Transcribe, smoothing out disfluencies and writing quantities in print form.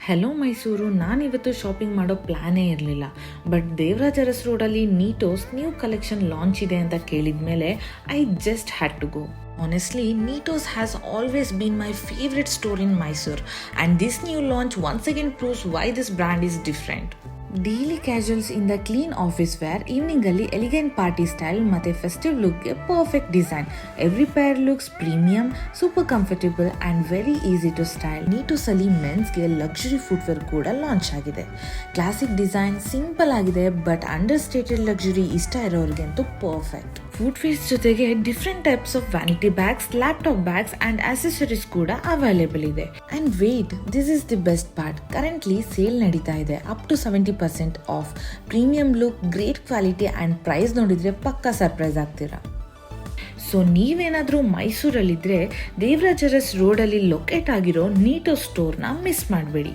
Hello Mysuru. ನಾನಿವತ್ತು shopping ಮಾಡೋ ಪ್ಲ್ಯಾನೇ ಇರಲಿಲ್ಲ, ಬಟ್ ದೇವರಾಜ ಅರಸ್ ರೋಡಲ್ಲಿ ನೀಟೋಸ್ ನ್ಯೂ ಕಲೆಕ್ಷನ್ ಲಾಂಚ್ ಇದೆ ಅಂತ ಕೇಳಿದ ಮೇಲೆ I just had to go. Honestly, Neetos has always been my favorite store in Mysore, and this new launch once again proves why this brand is different. Daily casuals ಇಂದ clean office wear, evening ಅಲ್ಲಿ elegant party style ಮತ್ತೆ festive ಲುಕ್ಗೆ perfect design. Every pair looks premium, super comfortable and very easy to style. Neetos ಅಲ್ಲಿ ಮೆನ್ಸ್ಗೆ luxury footwear ಕೂಡ launch ಆಗಿದೆ. Classic design, simple ಆಗಿದೆ, but understated luxury ಇಷ್ಟ ಇರೋರಿಗಂತೂ ಪರ್ಫೆಕ್ಟ್. ಫುಟ್ವೇರ್ಸ್ ಜೊತೆಗೆ different types of vanity bags, laptop bags and accessories ಕೂಡ available ಇದೆ. And wait, this is the best part. Currently sale ನಡೀತಾ ಇದೆ, up to 70% off. Premium look, great quality and price ನೋಡಿದ್ರೆ ಪಕ್ಕಾ surprise ಆಗ್ತೀರಾ. So ನೀವೇನಾದರೂ ಮೈಸೂರಲ್ಲಿದ್ದರೆ ದೇವರಾಜ ಅರಸ್ ರೋಡಲ್ಲಿ ಲೊಕೇಟ್ ಆಗಿರೋ ನೀಟೋಸ್ ಸ್ಟೋರ್ನ ಮಿಸ್ ಮಾಡಬೇಡಿ.